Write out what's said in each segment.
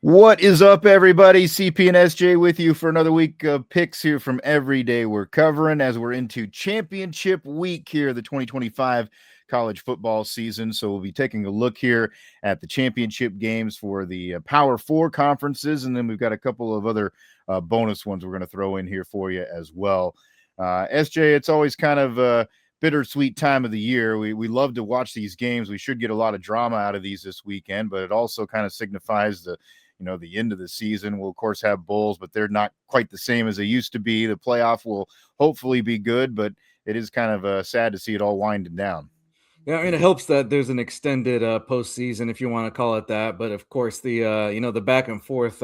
What is up, everybody? CP and SJ with you for another week of picks here from every day we're covering as we're into championship week here, the 2025 college football season. So we'll be taking a look here at the championship games for the Power Four conferences, and then we've got a couple of other bonus ones we're going to throw in here for you as well. SJ, it's always kind of a bittersweet time of the year. We love to watch these games. We should get a lot of drama out of these this weekend, but it also kind of signifies the end of the season. We'll of course have bowls, but they're not quite the same as they used to be. The playoff will hopefully be good, but it is kind of sad to see it all winding down. Yeah, I mean, it helps that there's an extended postseason, if you want to call it that. But of course, the back and forth,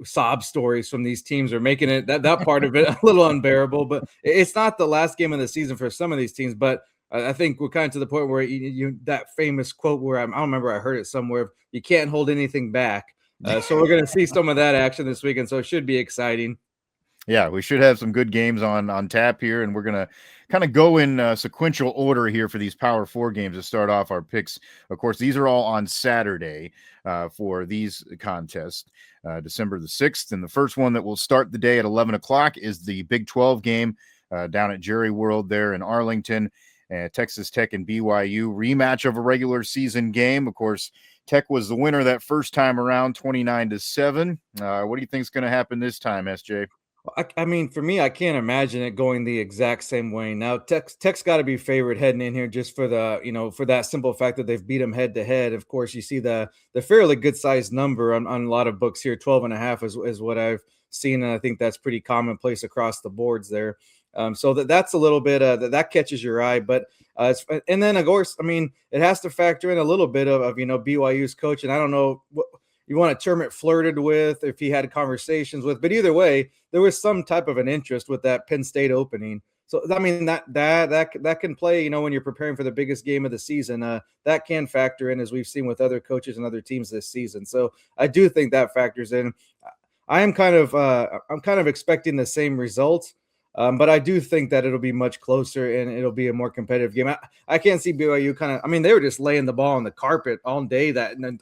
sob stories from these teams are making that part of it a little unbearable. But it's not the last game of the season for some of these teams. But I think we're kind of to the point where you that famous quote where I don't remember, I heard it somewhere: "You can't hold anything back." So we're going to see some of that action this weekend. So it should be exciting. Yeah, we should have some good games on tap here, and we're gonna kind of go in sequential order here for these Power Four games to start off our picks. Of course, these are all on Saturday for these contests, December the 6th, and the first one that will start the day at 11 o'clock is the Big 12 game down at Jerry World there in Arlington. Texas Tech and BYU rematch of a regular season game. Of course, Tech was the winner that first time around, 29-7. What do you think is going to happen this time, SJ? I mean, for me, I can't imagine it going the exact same way. Now, Tech's got to be favored heading in here just for for that simple fact that they've beat them head to head. Of course, you see the fairly good sized number on a lot of books here. 12.5 is what I've seen, and I think that's pretty commonplace across the boards there. So that's a little bit that catches your eye, but and then of course, I mean, it has to factor in a little bit of BYU's coach, and I don't know what you want to term it, flirted with, if he had conversations with, but either way, there was some type of an interest with that Penn State opening. So I mean that can play, when you're preparing for the biggest game of the season, that can factor in, as we've seen with other coaches and other teams this season. So I do think that factors in. I'm kind of expecting the same results. But I do think that it'll be much closer and it'll be a more competitive game. I can't see BYU I mean, they were just laying the ball on the carpet all day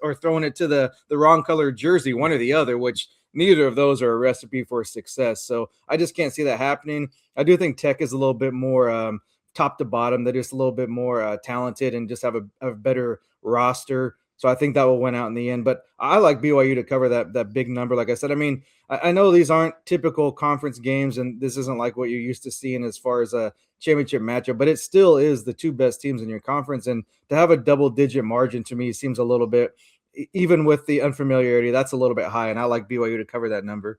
or throwing it to the wrong color jersey, one or the other, which neither of those are a recipe for success. So I just can't see that happening. I do think Tech is a little bit more top to bottom. They're just a little bit more talented and just have a better roster. So I think that will win out in the end. But I like BYU to cover that big number. Like I said, I mean, I know these aren't typical conference games, and this isn't like what you're used to seeing as far as a championship matchup, but it still is the two best teams in your conference. And to have a double-digit margin to me seems a little bit, even with the unfamiliarity, that's a little bit high. And I like BYU to cover that number.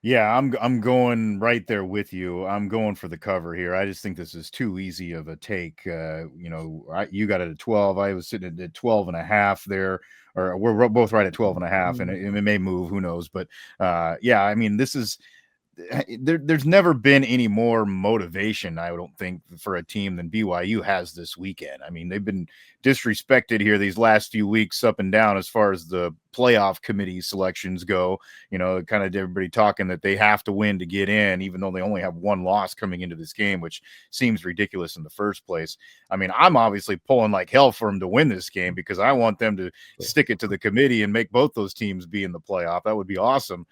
Yeah, I'm going right there with you. I'm going for the cover here. I just think this is too easy of a take. You got it at 12. I was sitting at 12 and a half there, or we're both right at 12 and a half, and it may move, who knows? But yeah, I mean, this is there's never been any more motivation, I don't think, for a team than BYU has this weekend. I mean, they've been disrespected here these last few weeks up and down as far as the playoff committee selections go. Kind of everybody talking that they have to win to get in, even though they only have one loss coming into this game, which seems ridiculous in the first place. I mean, I'm obviously pulling like hell for them to win this game because I want them to stick it to the committee and make both those teams be in the playoff. That would be awesome.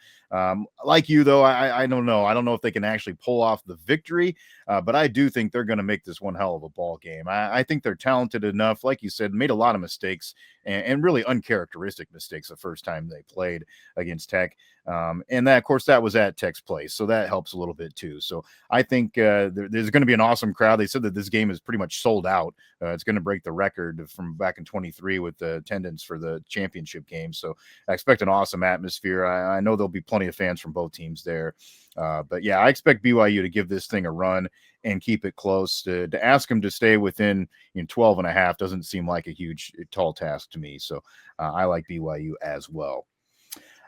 Like you, though, I don't know. I don't know if they can actually pull off the victory, but I do think they're going to make this one hell of a ball game. I think they're talented enough, like you said, made a lot of mistakes and really uncharacteristic mistakes the first time they played against Tech. And that, of course, that was at Tech's place, so that helps a little bit too. So I think there's going to be an awesome crowd. They said that this game is pretty much sold out. It's going to break the record from back in 23 with the attendance for the championship game. So I expect an awesome atmosphere. I know there'll be plenty of fans from both teams there. But yeah, I expect BYU to give this thing a run and keep it close. To ask them to stay within 12 and a half doesn't seem like a huge, tall task to me. So I like BYU as well.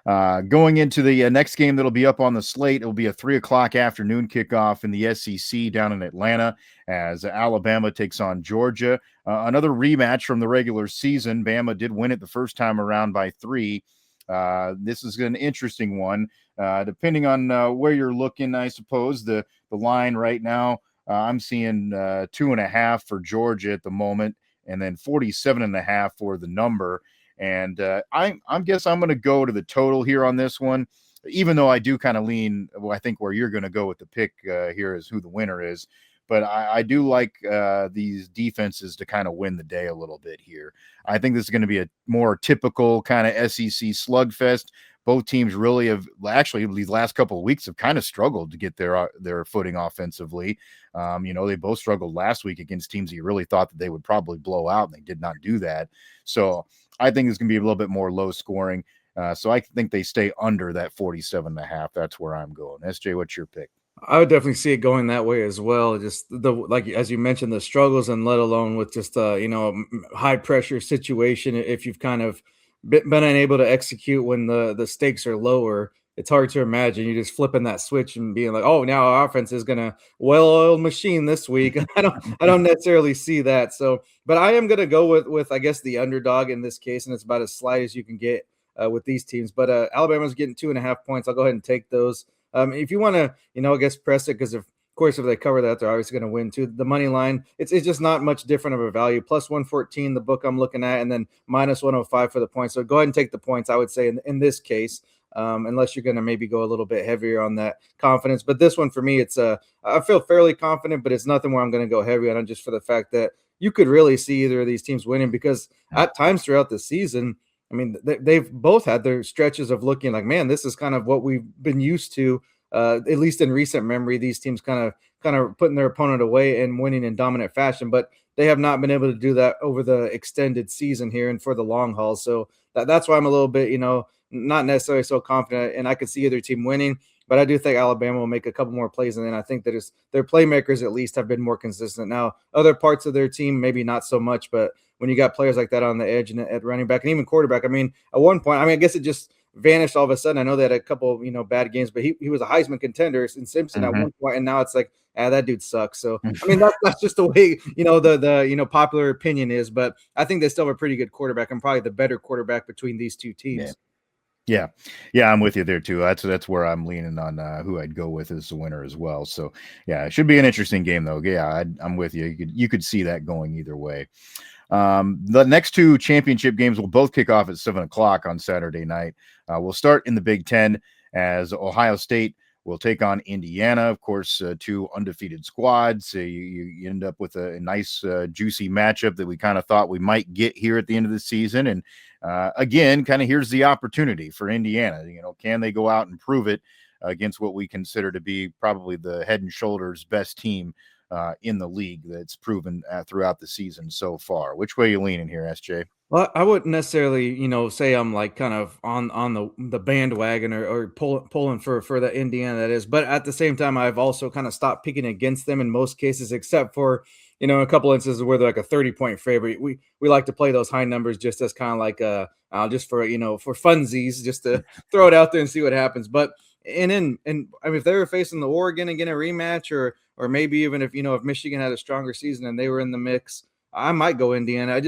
Going into the next game that'll be up on the slate, it'll be a 3:00 afternoon kickoff in the SEC down in Atlanta as Alabama takes on Georgia. Another rematch from the regular season. Bama did win it the first time around by 3. This is an interesting one. Depending on where you're looking, I suppose the line right now, I'm seeing 2.5 for Georgia at the moment, and then 47.5 for the number. And I'm guess I'm going to go to the total here on this one, even though I do kind of lean. Well, I think where you're going to go with the pick here is who the winner is. But I do like these defenses to kind of win the day a little bit here. I think this is going to be a more typical kind of SEC slugfest. Both teams really have actually these last couple of weeks have kind of struggled to get their footing offensively. They both struggled last week against teams that you really thought that they would probably blow out, and they did not do that. So I think it's going to be a little bit more low scoring. So I think they stay under that 47.5. That's where I'm going. SJ, what's your pick? I would definitely see it going that way as well. Just the like as you mentioned, the struggles, and let alone with just high pressure situation. If you've kind of been unable to execute when the stakes are lower, it's hard to imagine you just flipping that switch and being like, oh, now our offense is gonna well-oiled machine this week. I don't necessarily see that. So, but I am gonna go with I guess the underdog in this case, and it's about as slight as you can get with these teams. But Alabama's getting 2.5 points. I'll go ahead and take those. If you want to, I guess press it because of course if they cover that, they're obviously going to win too. The money line, it's just not much different of a value. Plus 114, the book I'm looking at, and then minus 105 for the points. So go ahead and take the points. I would say in this case, unless you're going to maybe go a little bit heavier on that confidence. But this one for me, it's I feel fairly confident, but it's nothing where I'm going to go heavy on it just for the fact that you could really see either of these teams winning because at times throughout the season. I mean, they've both had their stretches of looking like, man, this is kind of what we've been used to, at least in recent memory. These teams kind of putting their opponent away and winning in dominant fashion, but they have not been able to do that over the extended season here and for the long haul. So that's why I'm a little bit, not necessarily so confident. And I could see either team winning, but I do think Alabama will make a couple more plays, and then I think that their playmakers at least have been more consistent. Now, other parts of their team maybe not so much, but when you got players like that on the edge and at running back and even quarterback, I mean, at one point, I guess it just vanished all of a sudden. I know they had a couple, bad games, but he was a Heisman contender in Simpson at one point, and now it's like, that dude sucks. So I mean, that's just the way the popular opinion is. But I think they still have a pretty good quarterback and probably the better quarterback between these two teams. Yeah, I'm with you there too. That's where I'm leaning on who I'd go with as the winner as well. So yeah, it should be an interesting game though. Yeah, I'm with you. You could see that going either way. The next two championship games will both kick off at 7:00 on Saturday night. We'll start in the Big Ten as Ohio State will take on Indiana. Of course, two undefeated squads. You end up with a nice, juicy matchup that we kind of thought we might get here at the end of the season. And again, kind of here's the opportunity for Indiana. Can they go out and prove it against what we consider to be probably the head and shoulders best team in the league that's proven throughout the season so far? Which way are you leaning here, SJ? Well, I wouldn't necessarily, say I'm like kind of on the bandwagon or pulling for the Indiana that is, but at the same time, I've also kind of stopped picking against them in most cases, except for a couple instances where they're like a 30-point favorite. We like to play those high numbers just as kind of like just for for funsies, just to throw it out there and see what happens. But I mean, if they were facing the Oregon again, a rematch, or maybe even if if Michigan had a stronger season and they were in the mix, I might go Indiana.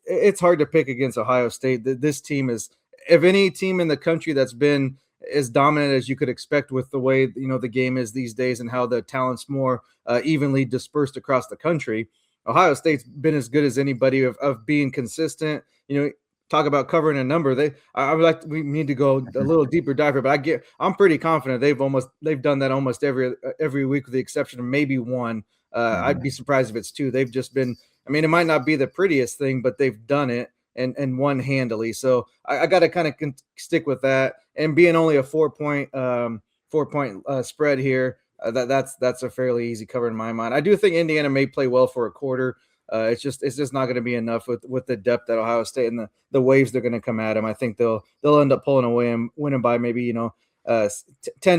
It's hard to pick against Ohio State. This team is, if any team in the country that's been as dominant as you could expect with the way the game is these days and how the talent's more evenly dispersed across the country. Ohio State's been as good as anybody of being consistent. Talk about covering a number. We need to go a little deeper dive here, but I'm pretty confident they've done that almost every week with the exception of maybe one. I'd be surprised if it's two. They've just been. I mean, it might not be the prettiest thing, but they've done it and won handily. So I got to kind of stick with that. And being only a 4-point spread here, that's a fairly easy cover in my mind. I do think Indiana may play well for a quarter. It's just not going to be enough with the depth at Ohio State and the waves they're going to come at them. I think they'll end up pulling away and winning by maybe 10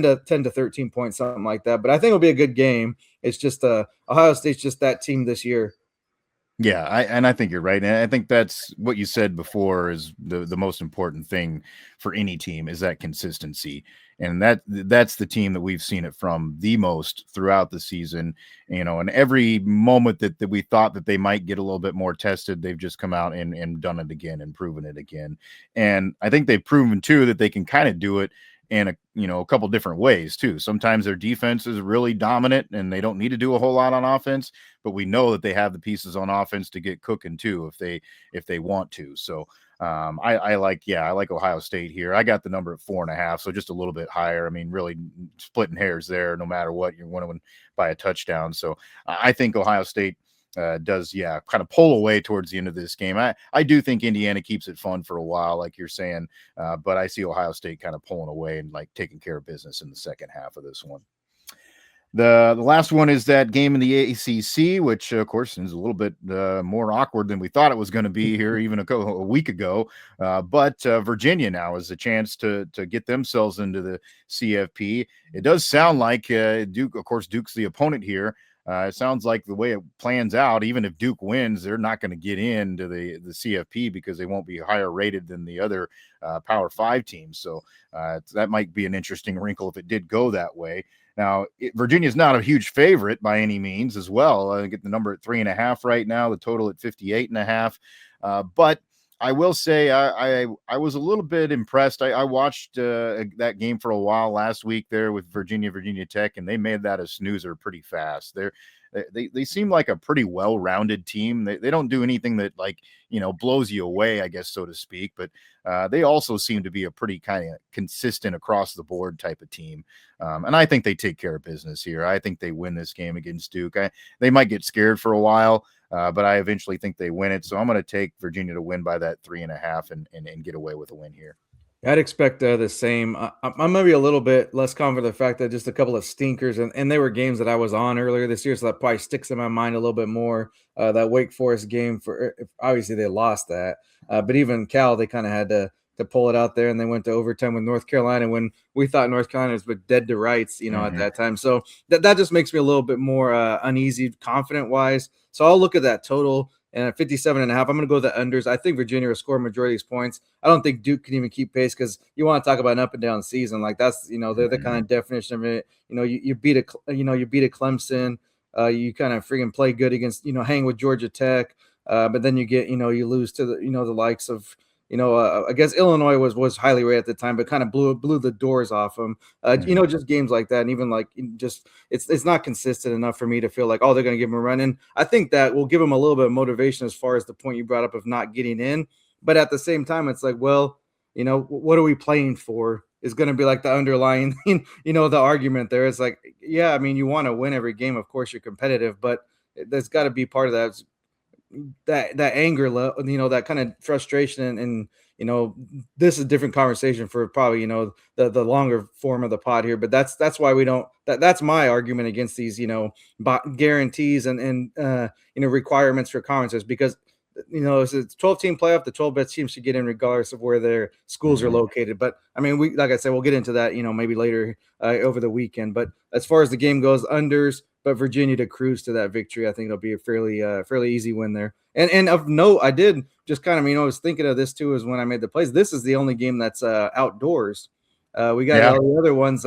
to 13 points, something like that. But I think it'll be a good game. It's just Ohio State's just that team this year. Yeah, I think you're right. And I think that's what you said before is the most important thing for any team is that consistency. And that's the team that we've seen it from the most throughout the season. And every moment that we thought that they might get a little bit more tested, they've just come out and done it again and proven it again. And I think they've proven too that they can kind of do it in a couple different ways too. Sometimes their defense is really dominant and they don't need to do a whole lot on offense, but we know that they have the pieces on offense to get cooking too if they want to. So I like Ohio State here. I got the number at 4.5, so just a little bit higher. I mean, really splitting hairs there. No matter what, you're going to win by a touchdown. So I think Ohio State does kind of pull away towards the end of this game. I do think Indiana keeps it fun for a while, like you're saying, but I see Ohio State kind of pulling away and like taking care of business in the second half of this one. The last one is that game in the ACC, which of course is a little bit more awkward than we thought it was going to be here even a week ago. But Virginia now is a chance to get themselves into the CFP. It does sound like Duke, of course, Duke's the opponent here. It sounds like the way it plans out, even if Duke wins, they're not going to get into the CFP because they won't be higher rated than the other Power 5 teams. So that might be an interesting wrinkle if it did go that way. Now, Virginia's not a huge favorite by any means as well. I get the number at 3.5 right now, the total at 58.5. But I will say I was a little bit impressed. I watched that game for a while last week there with Virginia Tech, and they made that a snoozer pretty fast. They seem like a pretty well-rounded team. They don't do anything that blows you away, I guess, so to speak. But they also seem to be a pretty kind of consistent across the board type of team. And I think they take care of business here. I think they win this game against Duke. They might get scared for a while, but I eventually think they win it. So I'm going to take Virginia to win by that 3.5 and get away with a win here. I'd expect the same. I'm maybe a little bit less confident in the fact that just a couple of stinkers, and they were games that I was on earlier this year, so that probably sticks in my mind a little bit more. That Wake Forest game, obviously they lost that, but even Cal, they kind of had to pull it out there, and they went to overtime with North Carolina when we thought North Carolina was dead to rights, at that time. So that just makes me a little bit more uneasy, confident wise. So I'll look at that total. And at 57.5, I'm going to go the unders. I think Virginia will score a majority of these points. I don't think Duke can even keep pace because you want to talk about an up and down season. Like that's, they're the kind of definition of it. You beat a Clemson. You kind of freaking play good against, hang with Georgia Tech. But then you get, you lose to the likes of, I guess Illinois was highly rated at the time, but kind of blew the doors off them. Just games like that, and even it's not consistent enough for me to feel like, oh, they're going to give them a run. And I think that will give them a little bit of motivation as far as the point you brought up of not getting in. But at the same time, it's like, well, what are we playing for? Is going to be like the underlying, the argument there. It's like, yeah, I mean, you want to win every game. Of course, you're competitive, but there's got to be part of that anger, that kind of frustration, and this is a different conversation for probably the longer form of the pod here, but that's why we don't. That's my argument against these guarantees and requirements for conferences, because it's a 12-team playoff. The 12 best teams should get in regardless of where their schools are located. But I mean, like I said, we'll get into that maybe later over the weekend. But as far as the game goes, unders. But Virginia to cruise to that victory, I think it'll be a fairly easy win there. And of note, I did just kind of I was thinking of this too, is when I made the plays. This is the only game that's outdoors. We got all the other ones,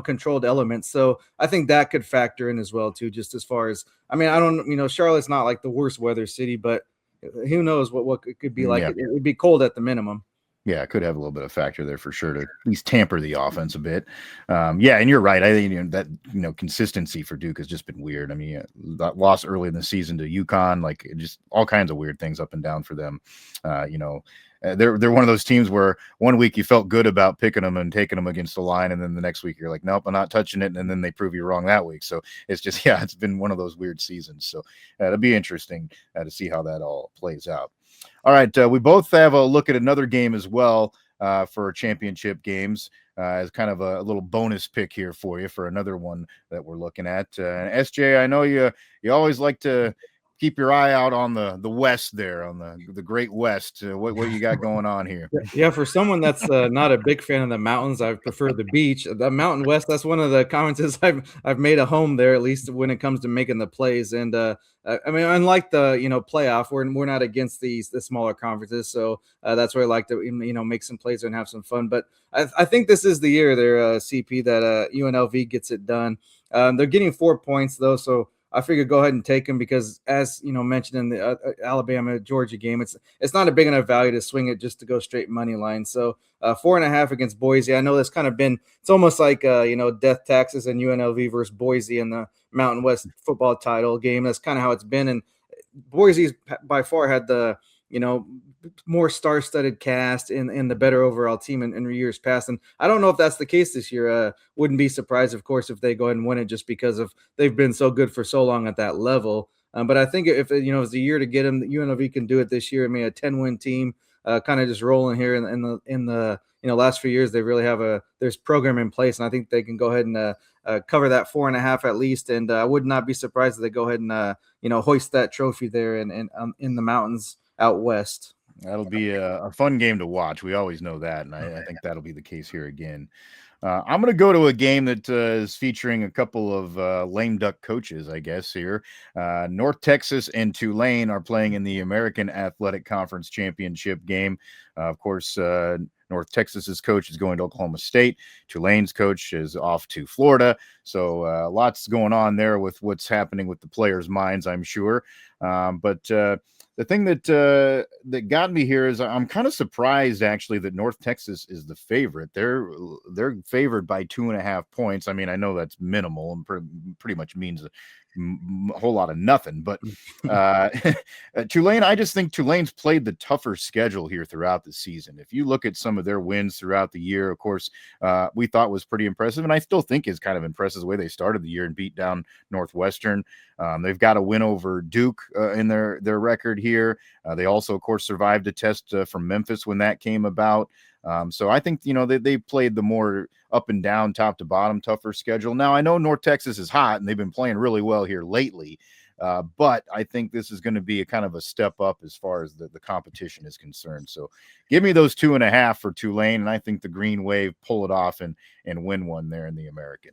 controlled elements. So I think that could factor in as well too. Just as far as I don't, Charlotte's not like the worst weather city, but who knows what it could be like. It would be cold at the minimum. Yeah, it could have a little bit of factor there for sure to at least tamper the offense a bit. And you're right. I think that consistency for Duke has just been weird. I mean, that loss early in the season to UConn, just all kinds of weird things up and down for them. They're one of those teams where one week you felt good about picking them and taking them against the line, and then the next week you're like, nope, I'm not touching it, and then they prove you wrong that week. So it's just it's been one of those weird seasons. So it'll be interesting to see how that all plays out. All right, we both have a look at another game as well for championship games as kind of a little bonus pick here for you for another one that we're looking at. SJ, I know you always like to keep your eye out on the West there, on the Great West. What you got going on here? Yeah, for someone that's not a big fan of the mountains, I prefer the beach. The Mountain West, that's one of the conferences I've made a home there, at least when it comes to making the plays. And I mean, unlike the playoff, we're not against the smaller conferences, so that's where I like to make some plays and have some fun. But I think this is the year there, CP, that UNLV gets it done. They're getting 4 points though, so I figured go ahead and take them because, as you know, mentioned in the Alabama Georgia game, it's not a big enough value to swing it just to go straight money line. So 4.5 against Boise. I know that's kind of been, it's almost like death taxes and UNLV versus Boise in the Mountain West football title game. That's kind of how it's been. And Boise's by far had the more star-studded cast in the better overall team in years past, and I don't know if that's the case this year. Wouldn't be surprised, of course, if they go ahead and win it just because of they've been so good for so long at that level. But I think if it's a year to get them, UNLV can do it this year. I mean, a 10-win team, kind of just rolling here in the last few years. They really have there's program in place, and I think they can go ahead and cover that 4.5 at least. And I would not be surprised if they go ahead and hoist that trophy there in the mountains out west. That'll be a fun game to watch. We always know that, and I think that'll be the case here again. I'm going to go to a game that is featuring a couple of lame duck coaches, I guess, here. North Texas and Tulane are playing in the American Athletic Conference Championship game. Of course, North Texas's coach is going to Oklahoma State. Tulane's coach is off to Florida. So lots going on there with what's happening with the players' minds, I'm sure. But the thing that got me here is I'm kind of surprised actually that North Texas is the favorite. They're favored by 2.5 points. I mean, I know that's minimal and pretty much means a whole lot of nothing. But Tulane, I just think Tulane's played the tougher schedule here throughout the season. If you look at some of their wins throughout the year, of course, we thought was pretty impressive, and I still think is kind of impressive the way they started the year and beat down Northwestern. They've got a win over Duke in their record here. They also, of course, survived a test from Memphis when that came about. So I think, they played the more up and down, top to bottom, tougher schedule. Now, I know North Texas is hot, and they've been playing really well here lately. But I think this is going to be a kind of a step up as far as the competition is concerned. So give me those 2.5 for Tulane, and I think the Green Wave pull it off and win one there in the American.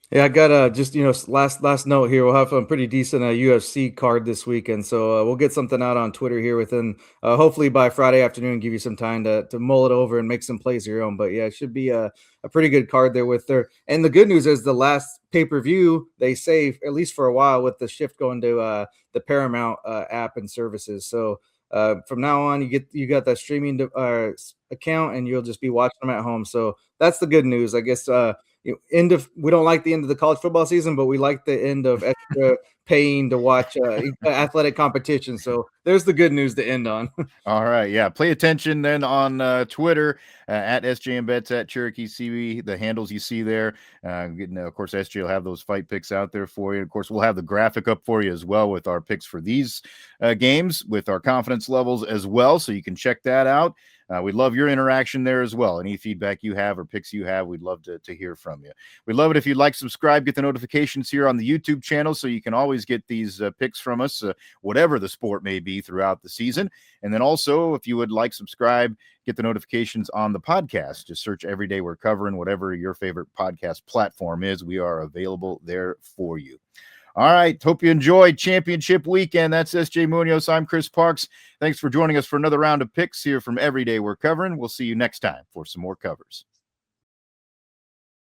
Yeah, I got just last note here. We'll have a pretty decent UFC card this weekend, so we'll get something out on Twitter here within hopefully by Friday afternoon. Give you some time to mull it over and make some plays of your own. But yeah, it should be a pretty good card there with their. And the good news is the last pay-per-view, they say at least for a while with the shift going to the Paramount app and services. So from now on, you got that streaming account, and you'll just be watching them at home. So that's the good news, I guess. We don't like the end of the college football season, but we like the end of extra paying to watch athletic competition. So there's the good news to end on. All right. Yeah. Pay attention then on Twitter at SJMBets, at Cherokee CB, the handles you see there. Of course, SJ will have those fight picks out there for you. Of course, we'll have the graphic up for you as well with our picks for these games with our confidence levels as well. So you can check that out. We'd love your interaction there as well. Any feedback you have or picks you have, we'd love to hear from you. We'd love it if you'd like subscribe, get the notifications here on the YouTube channel so you can always get these picks from us, whatever the sport may be throughout the season. And then also, if you would like subscribe, get the notifications on the podcast. Just search Every Day We're Covering, whatever your favorite podcast platform is. We are available there for you. All right. Hope you enjoyed championship weekend. That's SJ Munoz. I'm Chris Parks. Thanks for joining us for another round of picks here from Every Day We're Covering. We'll see you next time for some more covers.